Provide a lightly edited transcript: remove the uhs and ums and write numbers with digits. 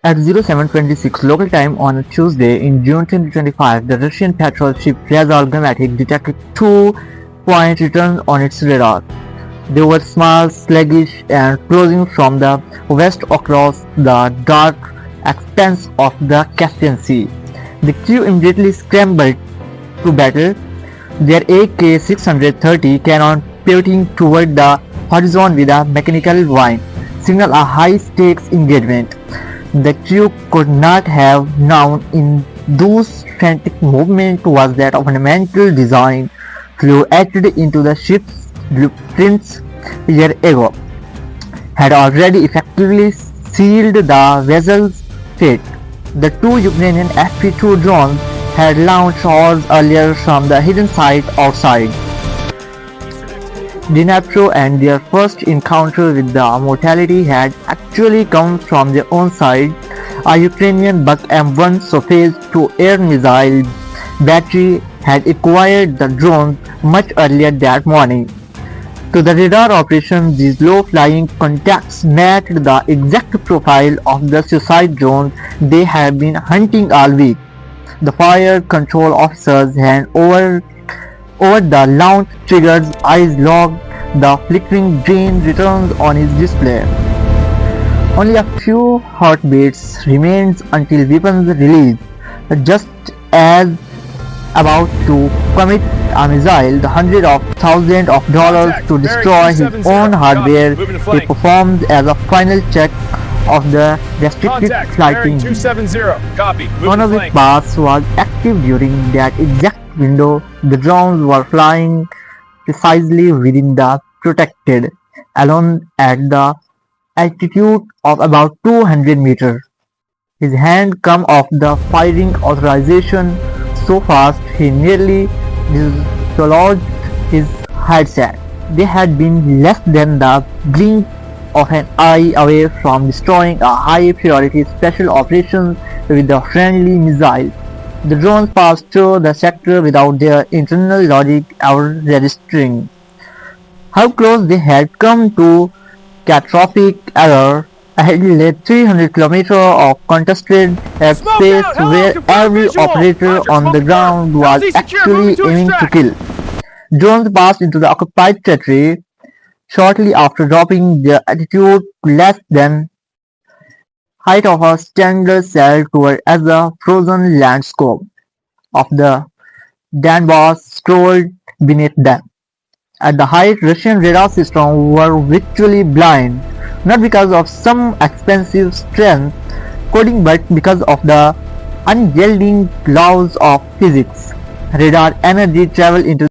At 07:26 local time on Tuesday in June 2025, the Russian patrol ship Ryazan Gamatic detected 2-point returns on its radar. They were small, sluggish, and closing from the west across the dark expanse of the Caspian Sea. The crew immediately scrambled to battle, their AK-630 cannon pivoting toward the horizon with a mechanical whine, signaled a high-stakes engagement. The crew could not have known in those frantic movements was that a fundamental design flaw etched into the ship's blueprints a year ago had already effectively sealed the vessel's fate. The two Ukrainian FP-2 drones had launched hours earlier from the hidden site outside Dnipro, and their first encounter with the mortality had actually come from their own side. A Ukrainian Buk M1 surface-to-air missile battery had acquired the drones much earlier that morning. To the radar operation, these low-flying contacts matched the exact profile of the suicide drones they had been hunting all week. The fire control officer's hand over the launch trigger's eyes locked, the flickering green returns on his display. Only a few heartbeats remained until weapons release. Just as about to commit a missile, the hundreds of thousands of dollars to destroy his own hardware, he performed as a final check of the restricted flighting. Chronovic pass was active during that exact window. The drones were flying precisely within the protected alone at the altitude of about 200 meters. His hand came off the firing authorization so fast he nearly dislodged his headset. They had been less than the blink of an eye away from destroying a high-priority special operations with a friendly missile. The drones passed through the sector without their internal logic ever registering how close they had come to catastrophic error. Ahead lay 300 kilometers of contested airspace where every operator on the ground was actually aiming to kill. Drones passed into the occupied territory shortly after dropping their altitude to less than height of a standard sail toward as the frozen landscape of the Donbass scrolled beneath them. At the height, Russian radar systems were virtually blind, not because of some expensive strength coding but because of the unyielding laws of physics. Radar energy traveled into